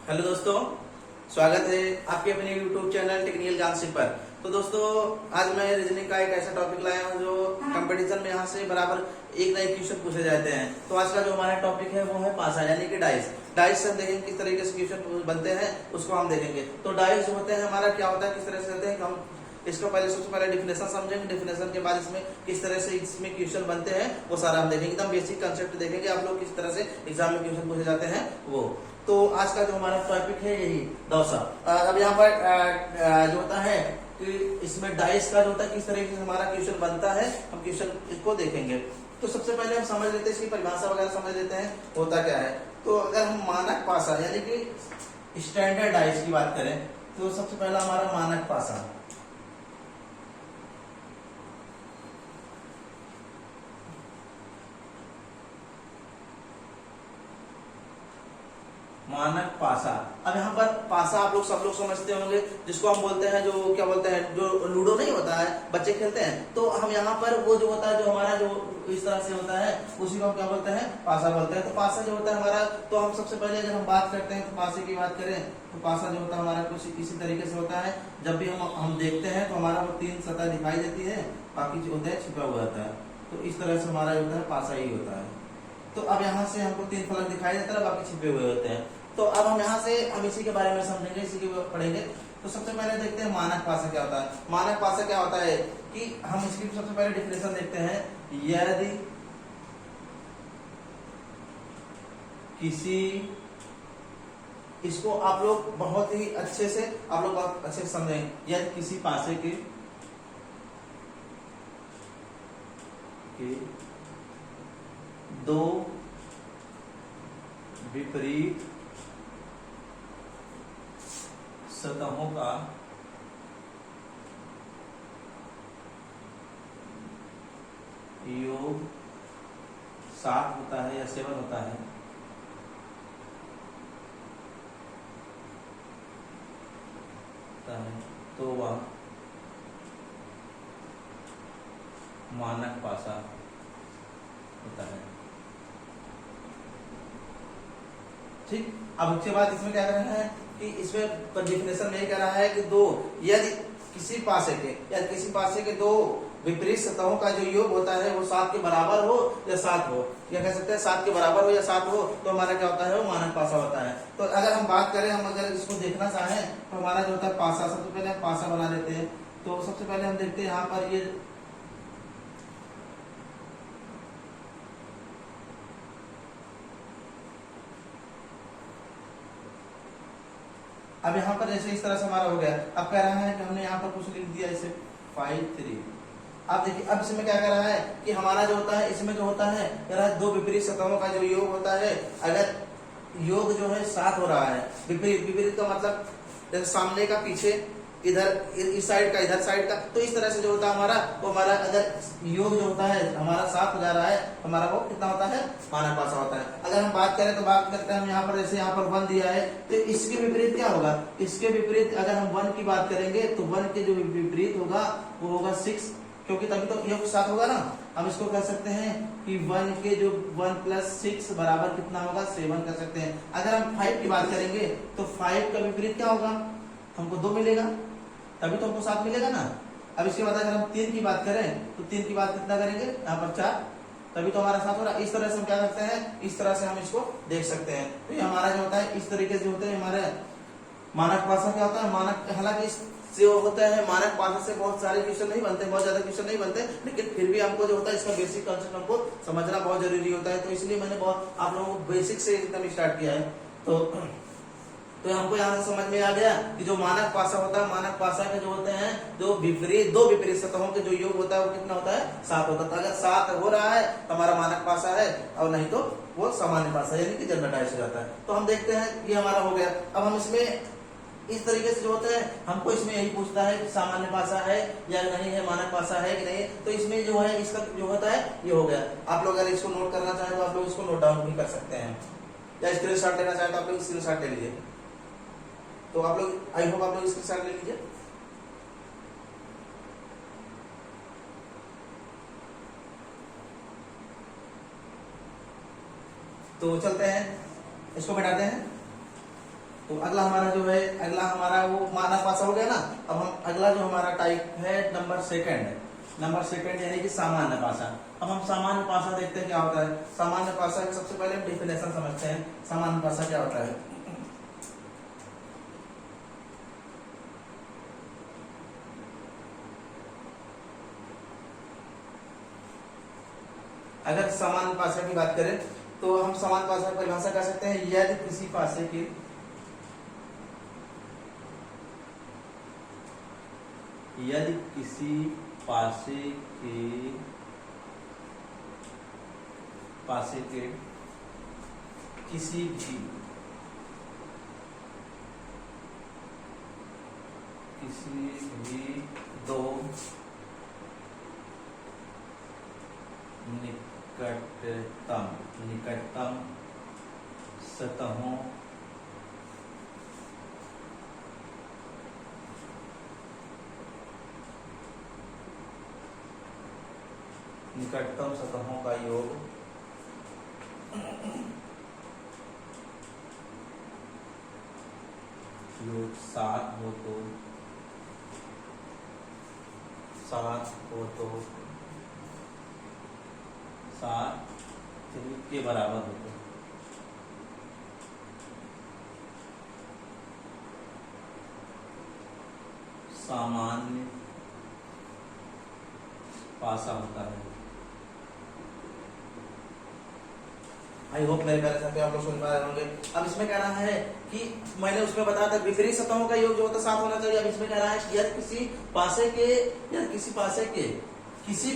Hello दोस्तों, स्वागत है आपके अपने YouTube चैनल टेक्निकल ज्ञानसिक पर। तो दोस्तों, आज मैं रीजनिंग का एक ऐसा टॉपिक लाया हूँ जो कंपटीशन में यहाँ से बराबर एक ना एक क्वेश्चन पूछे जाते हैं। तो आज का जो हमारा टॉपिक है वो है पासा यानी कि डाइस। डाइस से हम देखेंगे किस तरीके से क्वेश्चन बनते हैं, उसको हम देखेंगे। तो डाइस होते हैं हमारा क्या होता है, किस तरह से होते हैं, हम इसको पहले सबसे पहले डिफिनेशन समझेंगे। डिफिनेशन के बाद इसमें किस तरह से इसमें क्वेश्चन बनते हैं वो सारा हम देखेंगे। एकदम बेसिक कंसेप्ट देखेंगे आप लोग किस तरह से एग्जाम में क्वेश्चन पूछे जाते हैं वो। तो आज का जो हमारा टॉपिक है यही डोसा। अब यहाँ पर जो होता है कि इसमें डाइस का जो होता है किस तरीके से हमारा क्वेश्चन बनता है, हम क्वेश्चन इसको देखेंगे। तो सबसे पहले हम समझ लेते हैं, इसकी परिभाषा वगैरह समझ लेते हैं होता क्या है। तो अगर हम मानक पासा यानी कि स्टैंडर्ड डाइस की बात करें तो सबसे पहला हमारा मानक पासा। मानक पासा। अब यहाँ पर पासा आप लोग सब लोग समझते होंगे, जिसको हम बोलते हैं, जो क्या बोलते हैं, जो लूडो नहीं होता है बच्चे खेलते हैं। तो हम यहाँ पर वो जो होता है, जो हमारा जो इस तरह से होता है, उसी को हम क्या बोलते हैं, पासा बोलते हैं। तो पासा जो होता है हमारा, तो हम सबसे पहले जब हम बात करते हैं तो पासे की बात करें तो पासा जो होता है हमारा कुछ इसी तरीके से होता है। जब भी हम देखते हैं तो हमारा वो तीन सतह दिखाई देती है, बाकी जो होता है छिपा हुआ होता है। तो इस तरह से हमारा जो होता है पासा ही होता है। तो अब यहाँ से हमको तीन फलक दिखाई देता है, बाकी छिपे हुए होते हैं। तो अब हम यहाँ से हम इसी के बारे में समझेंगे, इसी के पढ़ेंगे। तो सबसे पहले देखते हैं मानक पासा क्या होता है। मानक पासा क्या होता है कि हम इसकी सबसे पहले डिफिनेशन देखते हैं। यदि किसी, इसको आप लोग बहुत ही अच्छे से आप लोग बहुत अच्छे से समझेंगे। यदि किसी पासे के दो विपरीत सतहों का योग 7 होता है या 7 होता है, तो वह मानक पासा होता है। ठीक, अब उसके बाद इसमें क्या करना है कि इसमें डिफिनेशन में कह रहा है कि दो, यदि किसी पासे के दो विपरीत सतहों का जो योग होता है वो 7 के बराबर हो या 7 हो, या कह सकते हैं 7 के बराबर हो या 7 हो, तो हमारा क्या होता है, वो मानक पासा होता है। तो अगर हम बात करें, हम अगर इसको देखना चाहें तो हमारा जो होता है पासा, सबसे पहले हम पासा बना लेते हैं। तो सबसे पहले हम देखते हैं यहाँ पर ये अब यहाँ पर जैसे इस तरह से हमारा हो गया। अब कह रहा है कि हमने यहाँ पर कुछ लिख दिया इसे 5 3। अब देखिए, अब इसमें क्या कर रहा है कि हमारा जो होता है, इसमें जो होता है कह रहा है दो विपरीत सतहों का जो योग होता है, अगर योग जो है 7 हो रहा है, विपरीत का मतलब जैसे सामने का पीछे, इधर इस साइड का इधर साइड का, तो इस तरह से जो होता है हमारा, वो हमारा अगर योग जो होता है हमारा 7 हो जा रहा है, हमारा वो कितना होता है, मानक पासा होता है। अगर हम बात करें तो बात करते हैं हम यहाँ पर, जैसे यहाँ पर 1 दिया है, तो इसके विपरीत क्या होगा, इसके विपरीत अगर हम 1 की बात करेंगे तो 1 के जो विपरीत होगा वो होगा 6, क्योंकि तभी तो योग 7 होगा ना। हम इसको कह सकते हैं कि 1 के जो 1 + 6 बराबर कितना होगा, 7 कर सकते हैं। अगर हम 5 की बात करेंगे तो 5 का विपरीत क्या होगा, हमको 2 मिलेगा, तभी तो हमको 7 मिलेगा ना। अब इसके बाद अगर हम 3 की बात करें तो 3 की बात कितना करेंगे, यहाँ पर 4, तभी तो हमारा 7 हो रहा है। इस तरह से हम क्या करते हैं, इस तरह से हम इसको देख सकते हैं। तो ये हमारा जो होता है इस तरीके से होते हैं हमारे मानक पासा। क्या होता है मानक, हालांकि जो होता है मानक पासा से बहुत सारे क्वेश्चन नहीं बनते, बहुत ज्यादा क्वेश्चन नहीं बनते, लेकिन फिर भी हमको जो होता है इसका बेसिक कंसेप्ट हमको समझना बहुत जरूरी होता है। तो इसलिए मैंने बहुत आप लोगों को बेसिक से एकदम स्टार्ट किया है। तो हमको यहाँ से समझ में आ गया कि जो मानक पासा होता है, मानक पासा के जो होते हैं जो दो विपरीत सतहों के जो योग होता है वो कितना होता है, 7 होता है। तो अगर 7 हो रहा है तो हमारा मानक पासा है, और नहीं तो वो सामान्य पासा यानी कि जनरल डाइस हो जाता है। तो हम देखते हैं ये हमारा हो गया। अब हम इसमें इस तरीके से जो होते हैं, हमको इसमें यही पूछता है कि सामान्य पासा है या नहीं है, मानक पासा है कि नहीं। तो इसमें जो है इसका जो होता है ये हो गया। आप लोग अगर इसको नोट करना चाहें तो आप लोग इसको नोट डाउन भी कर सकते हैं, या स्क्रीनशॉट लेना चाहें तो आप लोग स्क्रीनशॉट ले लीजिए। तो आप लोग, आई होप आप लोग स्क्रीनशॉट ले लीजिए। तो चलते हैं, इसको मिटाते हैं। तो अगला हमारा जो है, अगला हमारा वो मानक पासा हो गया ना। अब हम अगला जो हमारा टाइप है नंबर सेकंड यानी कि सामान्य पासा। अब हम सामान्य पासा देखते हैं क्या होता है। सामान्य पासा का सबसे पहले हम डेफिनेशन समझते हैं, सामान्य पासा क्या होता है। अगर सामान्य पासा की बात करें तो हम सामान्य पासा की परिभाषा कर सकते हैं, यदि किसी पासे की यदि किसी पासे के किसी भी दो निकटतम सतहों का योग 7 के बराबर हो तो सामान्य पासा होता है। आई होप मेरे प्यारे साथियों आप लोग समझ पा रहे होंगे। अब इसमें कहना है कि मैंने उसमें बताया था विपरीत सतहों का योग जो होता है 7 होना चाहिए। अब इसमें कह रहा है कि यदि किसी पासे के किसी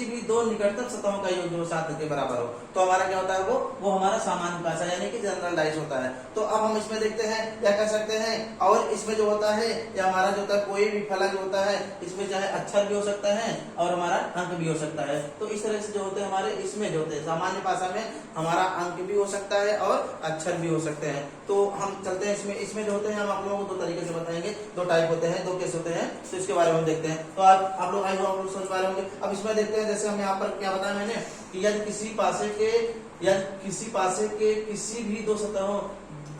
भी दो निकटतम सतहों का योग जो 7 के बराबर हो तो हमारा क्या होता है, वो हमारा सामान्य पासा यानी कि जनरल डाइस होता है। तो अब हम इसमें देखते हैं क्या कर सकते हैं। और इसमें जो होता है या हमारा जो होता है कोई भी फलक जो होता है इसमें चाहे अक्षर भी हो सकता है और हमारा अंक भी हो सकता है। तो इस तरह से जो होते हैं हमारे इसमें जो होते हैं सामान्य पासा में हमारा अंक भी हो सकता है और अक्षर भी हो सकते हैं। तो हम चलते हैं इसमें जो होते हैं हम आप लोगों को 2 तरीके से बताएंगे। 2 टाइप होते हैं, 2 केस होते हैं, तो इसके बारे में हम देखते हैं। तो आप लोग आई होप समझ पा रहे होंगे। अब इसमें देखते हैं, जैसे हम यहाँ पर क्या बताया मैंने कि यदि किसी पासे के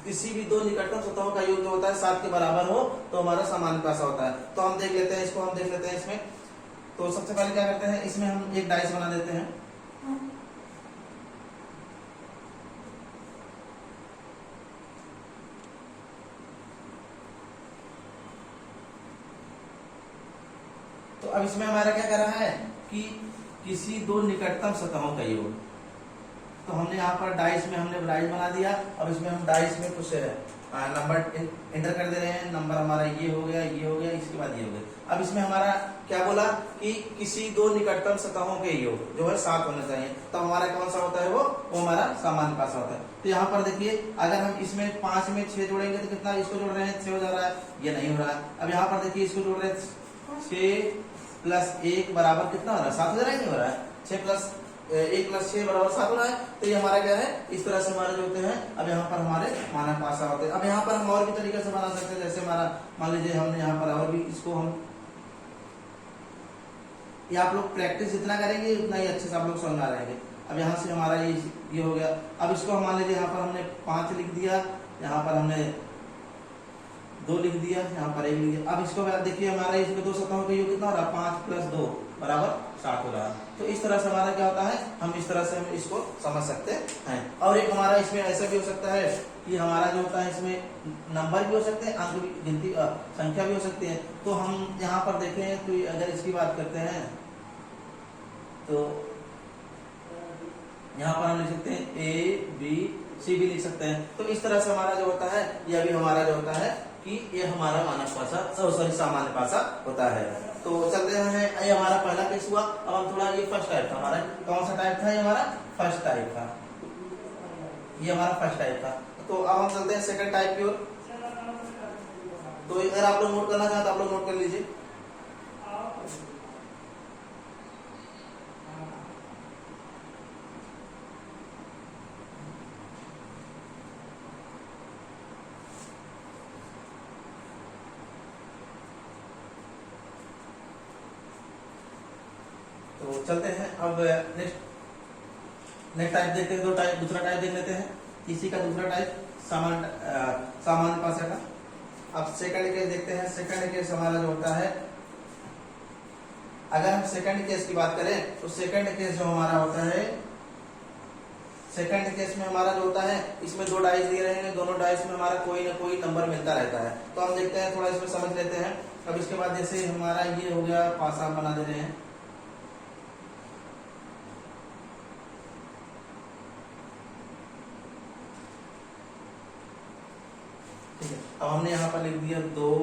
किसी भी दो निकटतम सतहों का योग जो होता है 7 के बराबर हो तो हमारा सामान्य पासा होता है। तो हम देख लेते हैं इसमें। तो सबसे पहले क्या करते हैं, इसमें हम एक डाइस बना देते हैं। तो अब इसमें हमारा क्या कर रहा है कि किसी 2 निकटतम सतहों का योग। तो हमने यहाँ पर डाइस में हमने डाइस बना दिया। अब इसमें हम डाइस में कुछ नंबर एंटर कर दे रहे हैं। नंबर हमारा ये हो गया, इसके बाद ये हो गया। अब इसमें हमारा क्या बोला कि किसी 2 निकटतम सतहों के योग जो है 7 होना चाहिए। तो हमारा कौन सा होता है, वो हमारा सामान्य पासा होता है। तो यहाँ पर देखिए अगर हम इसमें 5 में 6 जोड़ेंगे तो कितना इसको जोड़ रहे हैं, 6 हो जा रहा है, ये नहीं हो रहा है। अब यहाँ पर देखिए इसको जोड़ रहे हैं 6 + 1 बराबर कितना हो रहा है, 7 हो रहा है, नहीं हो रहा है। 6 + 1 + 6 बराबर 7 हो रहा है। तो ये हमारा क्या है, इस तरह से हमारे जो होते हैं। अब यहाँ पर हमारे मानक पासा होते हैं। अब यहाँ पर हम और भी तरीके से बना सकते हैं। जैसे हमारा मान लीजिए हमने यहाँ पर और भी इसको हम ये आप लोग प्रैक्टिस जितना करेंगे उतना ही अच्छे से आप लोग समझ आ रहेंगे। अब यहाँ से हमारा ये हो गया। अब इसको हम मान लीजिए यहाँ पर हमने 5 लिख दिया, यहाँ पर हमने 2 लिख दिया, यहाँ पर 1 लिख दिया। अब इसको देखिए हमारा इसमें 2 सतहों का योग कितना हो रहा है, 5 + 2 बराबर 7 हो रहा है। तो इस तरह से हमारा क्या होता है, हम इस तरह से हम इसको समझ सकते हैं। और एक हमारा इसमें ऐसा भी हो सकता है कि हमारा जो होता है इसमें नंबर भी हो सकते हैं, अंक भी, गिनती संख्या भी हो सकती है। तो हम यहाँ पर देखें तो अगर इसकी बात करते हैं तो यहाँ पर हम लिख सकते हैं ABC भी लिख सकते हैं। तो इस तरह से हमारा जो होता है यह भी हमारा जो होता है कि ये हमारा मानक पासा सामान्य पासा होता है। तो चलते हैं, ये हमारा पहला केस हुआ। अब हम थोड़ा ये फर्स्ट टाइप था हमारा, कौन सा टाइप था, ये हमारा फर्स्ट टाइप था, ये हमारा फर्स्ट टाइप था। तो अब हम चलते हैं सेकंड टाइप की ओर। तो अगर आप लोग नोट करना चाहते तो आप लोग नोट कर लीजिए। तो चलते हैं अब नेक्स्ट टाइप देखते हैं। दूसरा टाइप देख लेते हैं। इसी का दूसरा टाइप सामान्य पासा का। अब सेकंड केस देखते हैं। सेकंड केस हमारा जो होता है, अगर हम सेकंड केस की बात करें तो सेकंड केस जो हमारा होता है, सेकंड केस में हमारा जो होता है, इसमें दो डाइस दिए रहेंगे, दोनों डाइस में हमारा कोई ना कोई नंबर मिलता रहता है। तो हम देखते हैं, थोड़ा इसमें समझ लेते हैं। अब इसके बाद जैसे हमारा ये हो गया, पासा बना दे रहे हैं। ठीक है, अब हमने यहाँ पर लिख दिया 2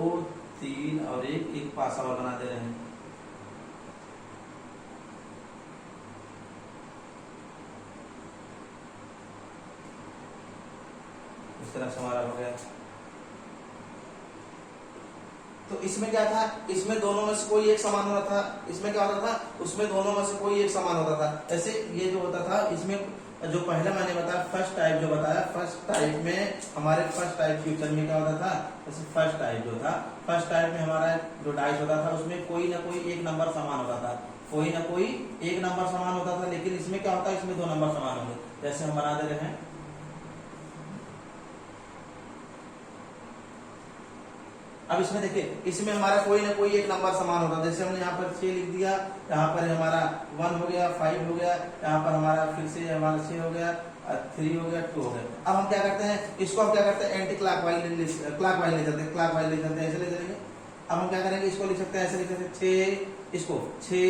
3 और एक पासा और बना दे रहे हैं। इस तरह से हमारा हो गया। तो इसमें क्या था, इसमें दोनों में से कोई एक समान होता था। इसमें क्या होता था, उसमें दोनों में से कोई एक समान होता था। ऐसे ये जो होता था, इसमें जो पहले मैंने बताया फर्स्ट टाइप जो बताया, फर्स्ट टाइप में हमारे फर्स्ट टाइप फ्यूचर में क्या होता था, जैसे फर्स्ट टाइप जो था, फर्स्ट टाइप में हमारा जो डाइस होता था उसमें कोई ना कोई एक नंबर समान होता था, कोई ना कोई एक नंबर समान होता था। लेकिन इसमें क्या होता है, इसमें दो नंबर समान होंगे। जैसे हम बना दे रहे हैं, अब इसमें देखिए, इसमें हमारा कोई ना कोई एक नंबर समान होता है। जैसे हमने यहाँ पर 6 लिख दिया, यहाँ पर हमारा 1 हो गया, 5 हो गया, यहाँ पर हमारा फिर से हमारा 6 हो गया, 3 हो गया, 2 हो गया। अब हम क्या करते हैं, इसको हम क्या करते हैं, एंटी क्लॉकवाइज ले चलते हैं, क्लॉकवाइज ले चलते हैं, ऐसे ले चलेंगे। अब हम क्या करेंगे, इसको लिख सकते हैं, ऐसे लिख सकते हैं 6, इसको 6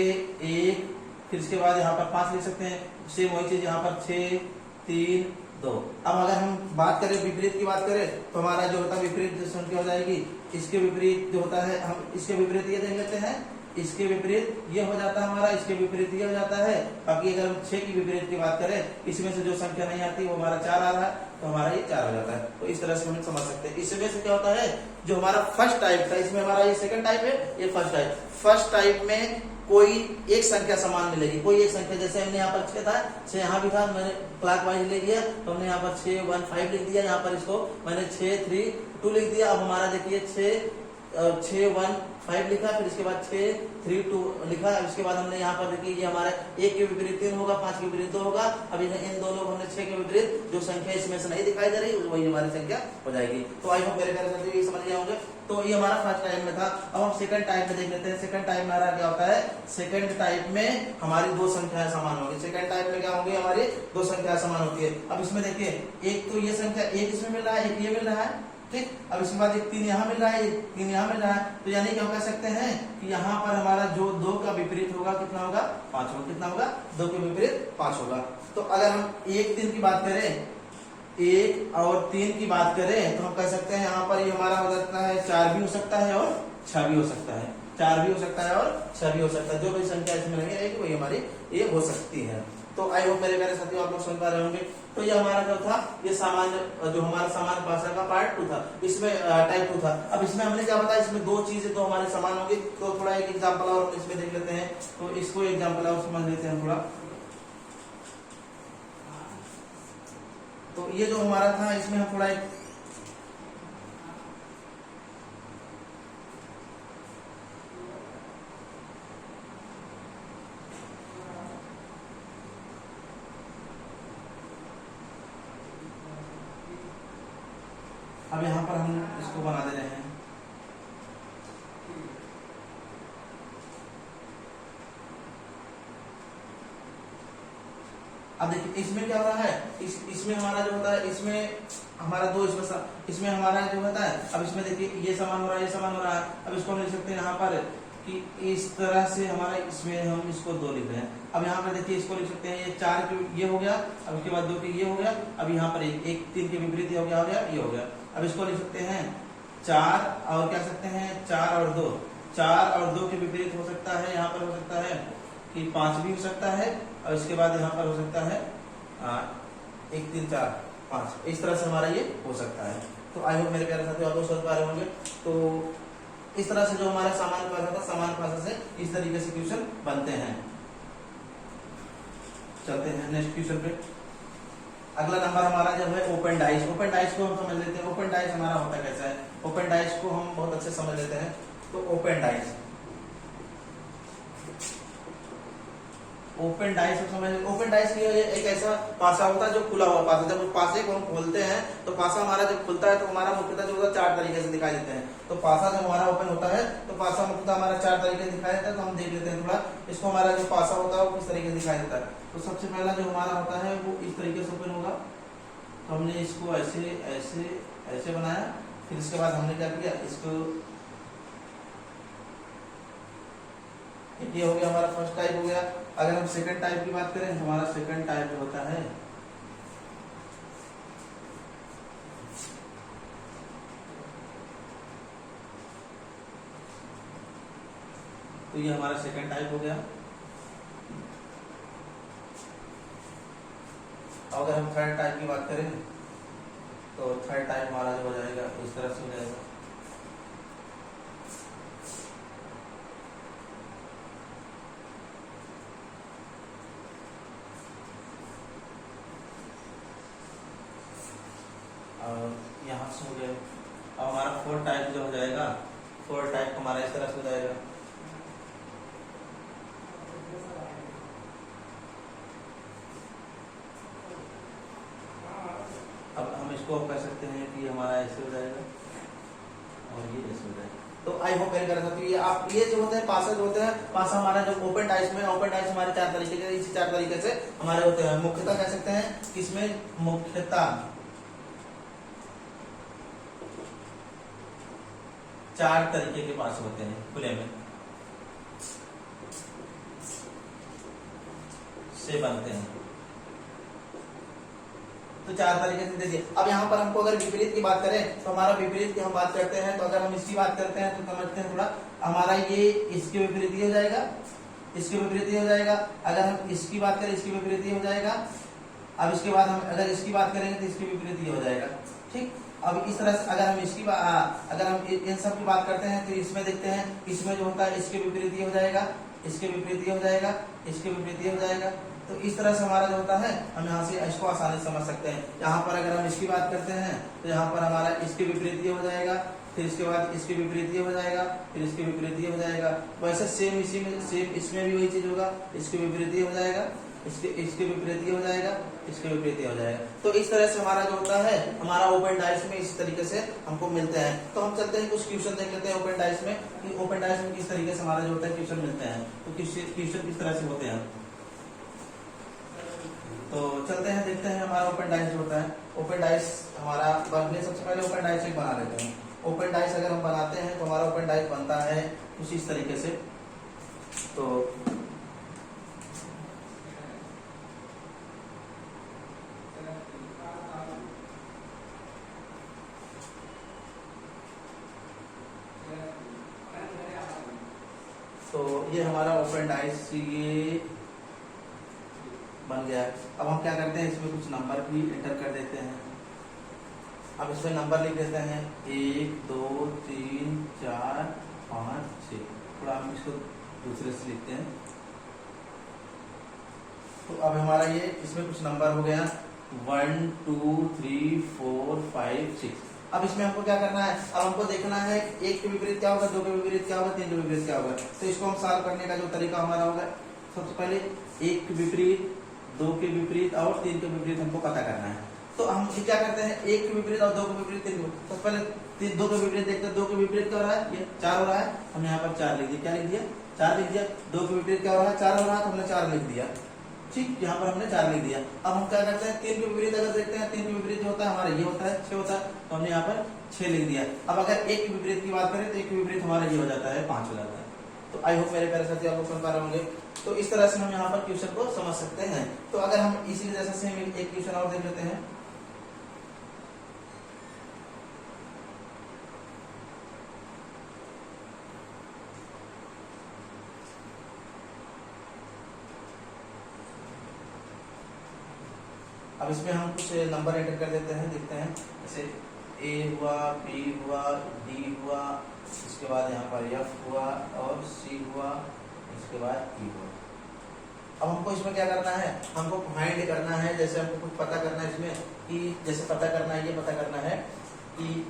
1, फिर इसके बाद यहाँ पर 5 लिख सकते हैं। सेम वही चीज यहाँ पर 6 3 2। अब अगर हम बात करें विपरीत की बात करें, तो हमारा जो होता है विपरीत जो संख्या हो जाएगी, इसके विपरीत जो होता है, हम इसके विपरीत ये देख लेते हैं, इसके विपरीत ये हो जाता है हमारा, इसके विपरीत ये हो जाता है। बाकी अगर हम 6 की विपरीत की बात करें, इसमें से जो संख्या नहीं आती वो हमारा 4 आ रहा है, तो हमारा ये 4 हो जाता है। तो इस तरह से हम समझ सकते हैं। इसमें से क्या होता है, जो हमारा फर्स्ट टाइप था, इसमें हमारा ये सेकंड टाइप है, ये फर्स्ट टाइप। फर्स्ट टाइप में कोई एक संख्या समान मिलेगी, कोई एक संख्या। जैसे हमने यहाँ पर 6 था, 6 यहाँ भी था, मैंने क्लॉकवाइज ले लिया, तो हमने यहाँ पर 6 1 5 लिख दिया, यहाँ पर इसको मैंने 6 3 2 लिख दिया। अब हमारा देखिए 6 1 5 लिखा, फिर इसके बाद 6 3 2 लिखा। इसके बाद हमने यहाँ पर देखिए, ये हमारा 1 के विपरीत 3 होगा, 5 के विपरीत 2 होगा। अब इन दोनों हमने 6 के विपरीत जो संख्या इसमें से नहीं दिखाई दे रही, वही हमारी संख्या हो जाएगी। तो आई होप मेरे प्यारे साथियों ये समझ गए होंगे। तो ये हमारा फर्स्ट टाइप में था। अब हम सेकंड टाइप में देख लेते हैं। सेकंड टाइप में हमारा क्या होता है, सेकंड टाइप में हमारी दो संख्याएं समान होगी। सेकंड टाइप में क्या होंगी, हमारी दो संख्याएं समान होती है। अब इसमें देखिए, एक तो ये संख्या, एक इसमें मिल रहा है, एक ये मिल रहा है, ठीक। अब इसके बाद एक 3 यहाँ मिल रहा है, 3 यहाँ मिल रहा है। तो यानी कि हम कह सकते हैं कि यहाँ पर हमारा जो 2 का विपरीत होगा कितना होगा, 5 होगा। कितना होगा, 2 के विपरीत 5 होगा। तो अगर हम 1 3 की बात करें, 1 और 3 की बात करें, तो हम कह सकते हैं यहाँ पर ये हमारा हो सकता है 4 भी हो सकता है और 6 भी हो सकता है, 4 भी हो सकता है और 6 भी हो सकता है। जो भी संख्या इसमें लगी रहेगी वही हमारी ये हो सकती है। तो आई होप मेरे प्यारे साथियों आप लोग समझ पा रहे होंगे। तो ये हमारा जो था, ये सामान्य जो हमारा सामान्य भाषा का पार्ट 2 था, इसमें टाइप 2 था। अब इसमें हमने क्या बताया, इसमें दो चीजें तो हमारे समान होंगी। तो थोड़ा एक एग्जाम्पल और हम इसमें देख लेते हैं। तो इसको एग्जाम्पल और समझ लेते हैं थोड़ा। तो ये जो हमारा था, इसमें हम थोड़ा एक अब यहाँ पर हम इसको बना दे रहे हैं। अब देखिए इसमें क्या हो रहा है, इसमें हमारा जो होता है, इसमें हमारा दो, इसमें हमारा जो होता है, अब इसमें देखिए ये समान हो रहा है, ये समान हो रहा है। अब इसको हम लिख सकते हैं यहाँ पर कि इस तरह से हमारा, इसमें हम इसको 2 लिख रहे हैं। अब यहाँ पर देखिए इसको लिख सकते हैं, ये 4 के ये हो गया, अब उसके बाद 2 के ये हो गया। अब यहाँ पर 1 3 के विपरीत ये हो गया, ये हो गया। अब इसको लिख सकते हैं 4 और क्या सकते हैं, 4 और 2, 4 और 2 के विपरीत हो सकता है, यहाँ पर हो सकता है कि 5 भी हो सकता है। और इसके बाद यहाँ पर हो सकता है 1 3 4 5, इस तरह से हमारा ये हो सकता है। तो आई होप मेरे प्यारे साथियों आप लोग समझ पा रहे होंगे। तो इस तरह से जो हमारा सामान्य भाषा था, सामान्य भाषा से इस तरीके से क्वेश्चन बनते हैं। चलते हैं नेक्स्ट क्वेश्चन पे। अगला नंबर हमारा जब है ओपन डाइस। ओपन डाइस को हम समझ लेते हैं। ओपन डाइस हमारा होता कैसा है, ओपन डाइस को हम बहुत अच्छे समझ लेते हैं। तो ओपन डाइस, ओपन डाइस समझ, ओपन डाइस एक ऐसा पासा होता है जो खुला हुआ पासा, जब उस पासे को हम खोलते हैं तो पासा हमारा जब खुलता है तो हमारा मुख्यतः जो होता है चार तरीके से दिखाई देते हैं। तो पासा जब हमारा ओपन होता है तो पासा मुख्यतः हमारा चार तरीके से दिखाई देता है। तो हम देख लेते हैं थोड़ा इसको, हमारा जो पासा होता है वो किस तरीके से दिखाई देता है। तो सबसे पहला जो हमारा होता है वो इस तरीके से ओपन होगा। तो हमने इसको ऐसे ऐसे ऐसे बनाया, फिर इसके बाद हमने क्या किया, इसको ये हो गया हमारा फर्स्ट टाइप हो गया। अगर हम सेकंड टाइप की बात करें तो हमारा सेकंड टाइप जो होता है तो ये हमारा सेकंड टाइप हो गया। अगर हम थर्ड टाइप की बात करें तो थर्ड टाइप हमारा जो हो जाएगा इस तरह से हो जाएगा। यहाँ से हो गया। अब हमारा फोर्थ टाइप जो हो जाएगा, फोर्थ टाइप हमारा इस तरह से हो जाएगा। अब हम इसको कह सकते हैं कि हमारा ऐसे हो जाएगा और ये ऐसे हो जाएगा। तो आई होप मेरे कर ये आप ये जो होते हैं पासा जो होते हैं, पासा हमारा जो ओपन टाइप्स में, ओपन टाइप्स हमारे चार तरीके के, इसी चार तरीके से हमारे होते हैं। मुख्यतः कह सकते हैं इसमें मुख्यतः चार तरीके के पास होते हैं खुले में से बनते हैं। तो चार तरीके से देखिए। अब यहाँ पर हमको अगर विपरीत की बात करें तो हमारा विपरीत की हम बात करते हैं, तो अगर हम इसकी बात करते हैं तो समझते हैं थोड़ा, हमारा ये इसके विपरीत ही हो जाएगा, इसके विपरीत ही हो जाएगा। अगर हम इसकी बात करें इसके विपरीत ही हो जाएगा। अब इसके बाद हम अगर इसकी बात करेंगे तो इसके विपरीत ही हो जाएगा। ठीक, अब इस तरह से अगर हम इसकी अगर हम इन सब की बात करते हैं तो इसमें देखते हैं, इसमें जो होता है इसके विपरीत ही हो जाएगा, इसके विपरीत ही हो जाएगा, इसके विपरीत ही हो जाएगा। तो इस तरह से हमारा जो होता है हम यहाँ से इसको आसानी से समझ सकते हैं। यहाँ पर अगर हम इसकी बात करते हैं तो यहाँ पर हमारा इसके विपरीत ही हो जाएगा, फिर इसके बाद इसके विपरीत ही हो जाएगा, फिर इसके विपरीत ही हो जाएगा। वैसे सेम इसी में सेम इसमें भी वही चीज होगा, इसके विपरीत ही हो जाएगा, इसके विपरीत ही हो जाएगा, इसके विपरीत ही हो जाएगा। तो इस तरह से हमारा जो होता है हमारा ओपन डाइस में इस तरीके से हमको मिलते हैं। तो हम चलते हैं कुछ क्वेश्चन देख लेते हैं ओपन डाइस में, कि ओपन डाइस में किस तरीके से हमारा जो होता है क्वेश्चन मिलते हैं। तो क्वेश्चन किस तरह से होते हैं, तो चलते हैं देखते हैं हमारा ओपन डाइस जो होता है। ओपन डाइस हमारा बनने सबसे पहले ओपन डाइस एक बना लेते हैं। ओपन डाइस अगर हम बनाते हैं तो हमारा ओपन डाइस बनता है कुछ इस तरीके से। तो ये हमारा ओपन डाइस ये बन गया। अब हम क्या करते हैं, इसमें कुछ नंबर भी एंटर कर देते हैं। अब इसमें नंबर लिख देते हैं 1 2 3 4 5 6। थोड़ा हम इसको दूसरे से लिखते हैं। तो अब हमारा ये इसमें कुछ नंबर हो गया 1 2 3 4 5 6। अब इसमें हमको क्या करना है, अब हमको देखना है एक के विपरीत क्या होगा, दो के विपरीत क्या होगा, तीन के विपरीत क्या होगा। तो इसको हम सॉल्व करने का जो तरीका हमारा होगा, सबसे पहले एक के विपरीत, दो के विपरीत और तीन के विपरीत हमको पता करना है। तो हम क्या करते हैं, एक के विपरीत और दो के विपरीत, तीन के। सबसे पहले दो के विपरीत देखते हैं, दो के विपरीत क्या हो रहा है, ये 4 हो रहा है, हमने यहाँ पर 4 लिख दिया। क्या लिख दिया, 4 लिख दिया। दो के विपरीत क्या हो रहा है, 4 हो रहा है, तो हमने 4 लिख दिया। ठीक, यहाँ पर हमने 4 लिख दिया। अब हम क्या करते हैं, तीन के विपरीत अगर देखते हैं, तीन के विपरीत जो होता है हमारा ये होता है 6 होता है, तो हमने यहाँ पर 6 लिख दिया। अब अगर एक के विपरीत की बात करें तो एक के विपरीत हमारा ये हो जाता है 5 हो जाता है। तो आई होप मेरे प्यारे साथी आपको समझ पा रहे होंगे। तो इस तरह से हम यहाँ पर क्वेश्चन को समझ सकते हैं। तो अगर हम इसी जैसे से हम एक क्वेश्चन और देख लेते हैं। अब इसमें हम कुछ नंबर एंटर कर देते हैं, देखते हैं। जैसे ए हुआ, बी हुआ, डी हुआ, इसके बाद यहाँ पर एफ हुआ और सी हुआ, इसके बाद ई हुआ। अब हमको इसमें क्या करना है, हमको फाइंड करना है, जैसे हमको कुछ पता करना है इसमें कि जैसे पता करना है, ये पता करना है कि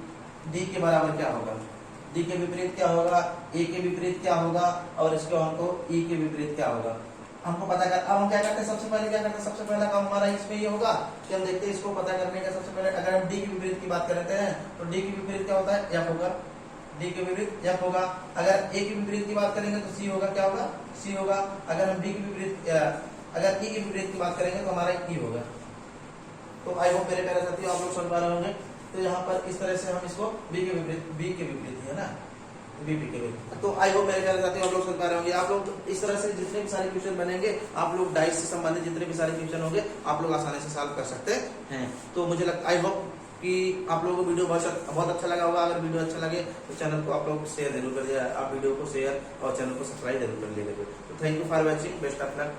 डी के बराबर क्या होगा, डी के विपरीत क्या होगा, ए के विपरीत क्या होगा और इसके हमको ई के विपरीत क्या होगा। हमको पता कर, अब हम क्या करते हैं, सबसे पहले क्या करते हैं, सबसे पहला काम हमारा इसमें ये होगा कि हम देखते हैं इसको पता करने का। सबसे पहले अगर हम डी के विपरीत की बात करते हैं तो डी के विपरीत क्या होता है, एफ होगा, डी के विपरीत एफ होगा। अगर ए के विपरीत की बात करेंगे तो सी होगा, क्या होगा, सी होगा। अगर हम डी के विपरीत अगर ई के विपरीत की बात करेंगे तो हमारा ई होगा। तो आई होप मेरे प्यारे साथियों आप लोग समझ पा रहे होंगे। तो यहाँ पर इस तरह से हम इसको बी के विपरीत है ना, बीपी के लिए। तो आई होप मेरे प्यारे साथियों आप लोग समझ पा रहे होंगे। आप लोग इस तरह से जितने भी सारे क्वेश्चन बनेंगे, आप लोग डाइस से संबंधित जितने भी सारे क्वेश्चन होंगे आप लोग आसानी से सॉल्व कर सकते हैं। तो मुझे लगता आई होप कि आप लोगों को वीडियो बहुत अच्छा लगा होगा। अगर वीडियो अच्छा लगे तो चैनल को आप लोग शेयर जरूर करिए, आप वीडियो को शेयर और चैनल को सब्सक्राइब जरूर कर लीजिए। तो thank you for watching, best of luck.